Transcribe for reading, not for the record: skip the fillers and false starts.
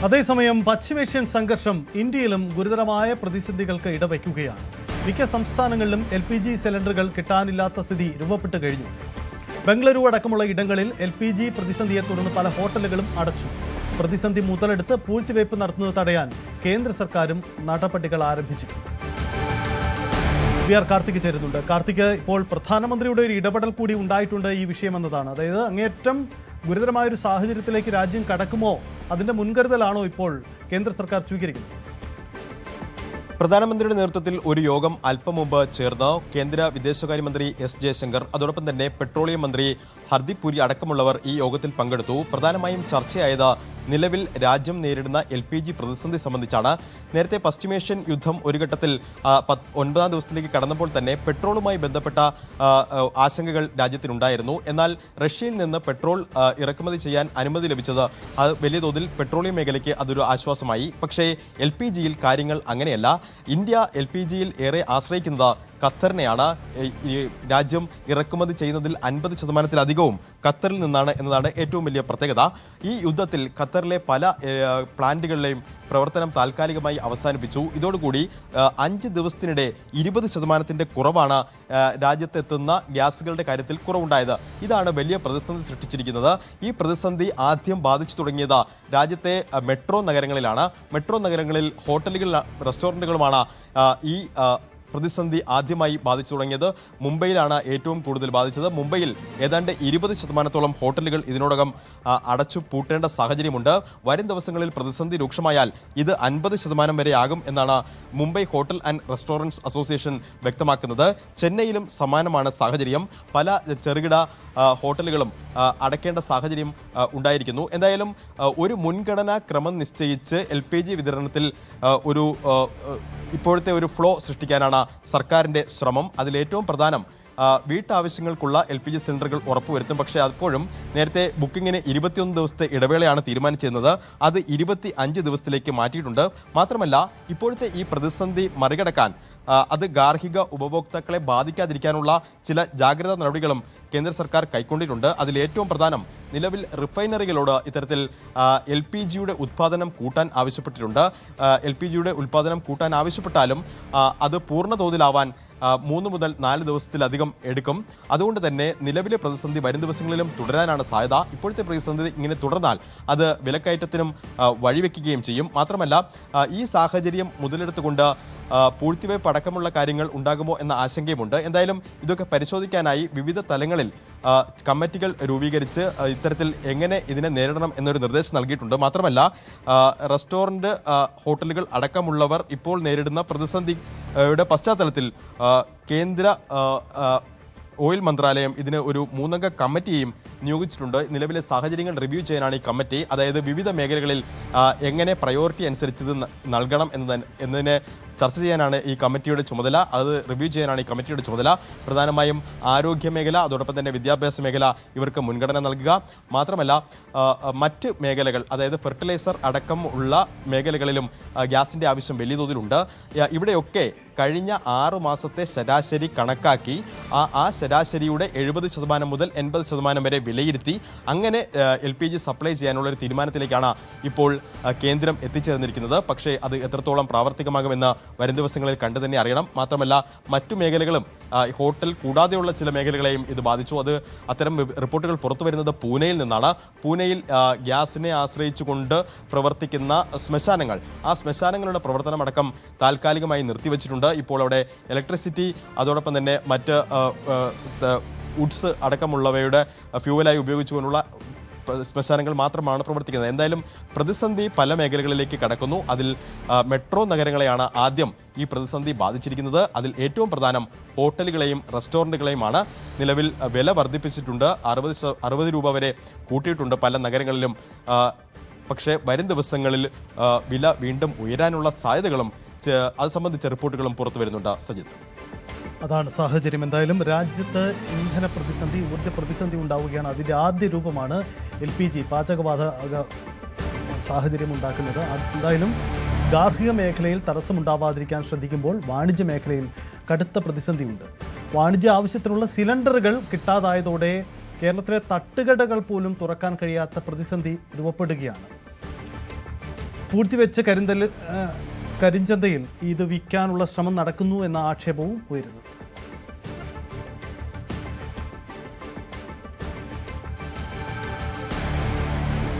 അതേസമയം പശ്ചിമേഷ്യൻ സംഘർഷം ഇന്ത്യയിലും ഗുരുതരമായ പ്രതിസന്ധികൾക്ക് ഇടവയ്ക്കുകയാണ്. മിക്ക സംസ്ഥാനങ്ങളിലും LPG സിലിണ്ടറുകൾ കിട്ടാനില്ലാത്ത സ്ഥിതി രൂപപ്പെട്ടു കഴിഞ്ഞു. ബംഗളൂരു അടക്കമുള്ള ഇടങ്ങളിൽ LPG പ്രതിസന്ധിയെ തുടർന്ന് പല ഹോട്ടലുകളും അടച്ചു. പ്രതിസന്ധി മുതലെടുത്ത് പൂഴ്ത്തിവയ്പ് നടത്തുന്നത് തടയാൻ കേന്ദ്ര സർക്കാരും നടപടികൾ ആരംഭിച്ചിട്ടുണ്ട്. കാർത്തിക് ചേരുന്നുണ്ട്. കാർത്തിക്, ഇപ്പോൾ പ്രധാനമന്ത്രിയുടെ ഒരു ഇടപെടൽ കൂടി ഉണ്ടായിട്ടുണ്ട് ഈ വിഷയമെന്നതാണ്. അതായത് അങ്ങേയറ്റം ഗുരുതരമായൊരു സാഹചര്യത്തിലേക്ക് രാജ്യം കടക്കുമോ, അതിന്റെ മുൻകരുതലാണോ ഇപ്പോൾ കേന്ദ്ര സർക്കാർ സ്വീകരിക്കുന്നത്? പ്രധാനമന്ത്രിയുടെ നേതൃത്വത്തിൽ ഒരു യോഗം അല്പം മുമ്പ് ചേർന്ന് കേന്ദ്ര വിദേശകാര്യമന്ത്രി S. ജയശങ്കർ, അതോടൊപ്പം തന്നെ പെട്രോളിയം മന്ത്രി ഹർദീപ് പുരി അടക്കമുള്ളവർ ഈ യോഗത്തിൽ പങ്കെടുത്തു. പ്രധാനമായും ചർച്ചയായത് നിലവിൽ രാജ്യം നേരിടുന്ന LPG പ്രതിസന്ധി സംബന്ധിച്ചാണ്. നേരത്തെ പശ്ചിമേഷ്യൻ യുദ്ധം ഒരു ഘട്ടത്തിൽ 9ാം ദിവസത്തിലേക്ക് കടന്നപ്പോൾ തന്നെ പെട്രോളുമായി ബന്ധപ്പെട്ട ആശങ്കകൾ രാജ്യത്തിനുണ്ടായിരുന്നു. എന്നാൽ റഷ്യയിൽ നിന്ന് പെട്രോൾ ഇറക്കുമതി ചെയ്യാൻ അനുമതി ലഭിച്ചത് അത് വലിയ തോതിൽ പെട്രോളിയം മേഖലയ്ക്ക് അതൊരു ആശ്വാസമായി. പക്ഷേ LPGയിൽ കാര്യങ്ങൾ അങ്ങനെയല്ല. ഇന്ത്യ LPGയിൽ ഏറെ ആശ്രയിക്കുന്നത് ഖത്തറിനെയാണ്. രാജ്യം ഇറക്കുമതി ചെയ്യുന്നതിൽ 50%-ലധികവും ഖത്തറിൽ നിന്നാണ് എന്നതാണ് ഏറ്റവും വലിയ പ്രത്യേകത. ഈ യുദ്ധത്തിൽ ഖത്തറിലെ പല പ്ലാന്റുകളിലെയും പ്രവർത്തനം താൽക്കാലികമായി അവസാനിപ്പിച്ചു. ഇതോടുകൂടി 5 ദിവസത്തിനിടെ 20% കുറവാണ് രാജ്യത്തെത്തുന്ന ഗ്യാസുകളുടെ കാര്യത്തിൽ കുറവുണ്ടായത്. ഇതാണ് വലിയ പ്രതിസന്ധി സൃഷ്ടിച്ചിരിക്കുന്നത്. ഈ പ്രതിസന്ധി ആദ്യം ബാധിച്ചു തുടങ്ങിയത് രാജ്യത്തെ മെട്രോ നഗരങ്ങളിലാണ്. മെട്രോ നഗരങ്ങളിൽ ഹോട്ടലുകളും റെസ്റ്റോറൻറ്റുകളുമാണ് ഈ പ്രതിസന്ധി ആദ്യമായി ബാധിച്ചു തുടങ്ങിയത്. മുംബൈയിലാണ് ഏറ്റവും കൂടുതൽ ബാധിച്ചത്. മുംബൈയിൽ ഏതാണ്ട് 20%-ഓളം ഹോട്ടലുകൾ ഇതിനോടകം അടച്ചു പൂട്ടേണ്ട സാഹചര്യമുണ്ട്. വരും ദിവസങ്ങളിൽ പ്രതിസന്ധി രൂക്ഷമായാൽ ഇത് 50% വരെ ആകും എന്നാണ് Mumbai hotel and restaurants association വ്യക്തമാക്കുന്നത്. ചെന്നൈയിലും സമാനമാണ് സാഹചര്യം. പല ചെറുകിട ഹോട്ടലുകളും അടയ്ക്കേണ്ട സാഹചര്യം ഉണ്ടായിരിക്കുന്നു. എന്തായാലും ഒരു മുൻഗണനാ ക്രമം നിശ്ചയിച്ച് LPG വിതരണത്തിൽ ഒരു ഇപ്പോഴത്തെ ഒരു ഫ്ലോ സൃഷ്ടിക്കാനാണ് സർക്കാരിൻ്റെ ശ്രമം. അതിലേറ്റവും പ്രധാനം വീട്ടാവശ്യങ്ങൾക്കുള്ള LPG സിലിണ്ടറുകൾ ഉറപ്പുവരുത്തും. പക്ഷേ അപ്പോഴും നേരത്തെ ബുക്കിങ്ങിന് 21 ദിവസത്തെ ഇടവേളയാണ് തീരുമാനിച്ചിരുന്നത്. അത് 25 ദിവസത്തിലേക്ക് മാറ്റിയിട്ടുണ്ട്. മാത്രമല്ല, ഇപ്പോഴത്തെ ഈ പ്രതിസന്ധി മറികടക്കാൻ അത് ഗാർഹിക ഉപഭോക്താക്കളെ ബാധിക്കാതിരിക്കാനുള്ള ചില ജാഗ്രതാ നടപടികളും കേന്ദ്ര സർക്കാർ കൈക്കൊണ്ടിട്ടുണ്ട്. അതിലേറ്റവും പ്രധാനം നിലവിൽ റിഫൈനറികളോട് ഇത്തരത്തിൽ LPGയുടെ ഉത്പാദനം കൂട്ടാൻ ആവശ്യപ്പെട്ടിട്ടുണ്ട്. LPGയുടെ ഉത്പാദനം കൂട്ടാൻ ആവശ്യപ്പെട്ടാലും അത് പൂർണ്ണ തോതിലാവാൻ 3 മുതൽ 4 ദിവസത്തിലധികം എടുക്കും. അതുകൊണ്ട് തന്നെ നിലവിലെ പ്രതിസന്ധി വരും ദിവസങ്ങളിലും തുടരാനാണ് സാധ്യത. ഇപ്പോഴത്തെ പ്രതിസന്ധി ഇങ്ങനെ തുടർന്നാൽ അത് വിലക്കയറ്റത്തിനും വഴിവെക്കുകയും ചെയ്യും. മാത്രമല്ല, ഈ സാഹചര്യം മുതലെടുത്തുകൊണ്ട് പൂഴ്ത്തിവയ്പ് അടക്കമുള്ള കാര്യങ്ങൾ ഉണ്ടാകുമോ എന്ന ആശങ്കയുമുണ്ട്. എന്തായാലും ഇതൊക്കെ പരിശോധിക്കാനായി വിവിധ തലങ്ങളിൽ കമ്മിറ്റികൾ രൂപീകരിച്ച് ഇത്തരത്തിൽ എങ്ങനെ ഇതിനെ നേരിടണം എന്നൊരു നിർദ്ദേശം നൽകിയിട്ടുണ്ട്. മാത്രമല്ല, റെസ്റ്റോറൻറ്റ്, ഹോട്ടലുകൾ അടക്കമുള്ളവർ ഇപ്പോൾ നേരിടുന്ന പ്രതിസന്ധിയുടെ പശ്ചാത്തലത്തിൽ കേന്ദ്ര ഓയിൽ മന്ത്രാലയം ഇതിന് ഒരു 3-അംഗ കമ്മിറ്റിയെയും നിയോഗിച്ചിട്ടുണ്ട്. നിലവിലെ സാഹചര്യങ്ങൾ റിവ്യൂ ചെയ്യാനാണ് ഈ കമ്മിറ്റി. അതായത് വിവിധ മേഖലകളിൽ എങ്ങനെ പ്രയോറിറ്റി അനുസരിച്ച് നൽകണം എന്നതിനെ ചർച്ച ചെയ്യാനാണ് ഈ കമ്മിറ്റിയുടെ ചുമതല. അത് റിവ്യൂ ചെയ്യാനാണ് ഈ കമ്മിറ്റിയുടെ ചുമതല. പ്രധാനമായും ആരോഗ്യ മേഖല, അതോടൊപ്പം തന്നെ വിദ്യാഭ്യാസ മേഖല ഇവർക്ക് മുൻഗണന നൽകുക. മാത്രമല്ല, മറ്റ് മേഖലകൾ, അതായത് ഫെർട്ടിലൈസർ അടക്കം ഉള്ള മേഖലകളിലും ഗ്യാസിൻ്റെ ആവശ്യം വലിയ തോതിലുണ്ട്. ഇവിടെയൊക്കെ കഴിഞ്ഞ 6 മാസത്തെ ശരാശരി കണക്കാക്കി ആ ശരാശരിയുടെ 70% മുതൽ 80% വരെ വിലയിരുത്തി അങ്ങനെ LPG സപ്ലൈ ചെയ്യാനുള്ള ഒരു തീരുമാനത്തിലേക്കാണ് ഇപ്പോൾ കേന്ദ്രം എത്തിച്ചേർന്നിരിക്കുന്നത്. പക്ഷേ അത് എത്രത്തോളം പ്രാവർത്തികമാകുമെന്ന് വരും ദിവസങ്ങളിൽ കണ്ടു തന്നെ അറിയണം. മാത്രമല്ല, മറ്റു മേഖലകളും ഹോട്ടൽ കൂടാതെയുള്ള ചില മേഖലകളെയും ഇത് ബാധിച്ചു. അത്തരം റിപ്പോർട്ടുകൾ പുറത്തു വരുന്നത് പൂനെയിൽ നിന്നാണ്. പൂനെയിൽ ഗ്യാസിനെ ആശ്രയിച്ചുകൊണ്ട് പ്രവർത്തിക്കുന്ന ശ്മശാനങ്ങൾ, ആ ശ്മശാനങ്ങളുടെ പ്രവർത്തനമടക്കം താൽക്കാലികമായി നിർത്തിവെച്ചിട്ടുണ്ട്. ഇപ്പോൾ അവിടെ ഇലക്ട്രിസിറ്റി, അതോടൊപ്പം തന്നെ മറ്റ് വുഡ്സ് അടക്കമുള്ളവയുടെ ഫ്യൂവലായി ഉപയോഗിച്ചുകൊണ്ടുള്ള ശ്മശാനങ്ങൾ മാത്രമാണ് പ്രവർത്തിക്കുന്നത്. എന്തായാലും പ്രതിസന്ധി പല മേഖലകളിലേക്ക് കടക്കുന്നു. അതിൽ മെട്രോ നഗരങ്ങളെയാണ് ആദ്യം ഈ പ്രതിസന്ധി ബാധിച്ചിരിക്കുന്നത്. അതിൽ ഏറ്റവും പ്രധാനം ഹോട്ടലുകളെയും റെസ്റ്റോറൻറ്റുകളെയുമാണ്. നിലവിൽ വില വർദ്ധിപ്പിച്ചിട്ടുണ്ട്. 60 രൂപ വരെ കൂട്ടിയിട്ടുണ്ട് പല നഗരങ്ങളിലും. പക്ഷേ വരും ദിവസങ്ങളിൽ വില വീണ്ടും ഉയരാനുള്ള സാധ്യതകളും അത് സംബന്ധിച്ച റിപ്പോർട്ടുകളും പുറത്തു വരുന്നുണ്ട്. സജിത്ത്, അതാണ് സാഹചര്യം. എന്തായാലും രാജ്യത്ത് ഇന്ധന പ്രതിസന്ധി, ഊർജ്ജ പ്രതിസന്ധി ഉണ്ടാവുകയാണ്. അതിൻ്റെ ആദ്യ രൂപമാണ് LPG, പാചകവാതക സാഹചര്യം ഉണ്ടാക്കുന്നത്. എന്തായാലും ഗാർഹിക മേഖലയിൽ തടസ്സമുണ്ടാവാതിരിക്കാൻ ശ്രദ്ധിക്കുമ്പോൾ വാണിജ്യ മേഖലയിൽ കടുത്ത പ്രതിസന്ധിയുണ്ട്. വാണിജ്യ ആവശ്യത്തിനുള്ള സിലിണ്ടറുകൾ കിട്ടാതായതോടെ കേരളത്തിലെ തട്ടുകടകൾ പോലും തുറക്കാൻ കഴിയാത്ത പ്രതിസന്ധി രൂപപ്പെടുകയാണ്. പൂഴ്ത്തിവെച്ച് കരിഞ്ചന്തയിൽ ഇത് വിൽക്കാനുള്ള ശ്രമം നടക്കുന്നു എന്ന ആക്ഷേപവും ഉയരുന്നു.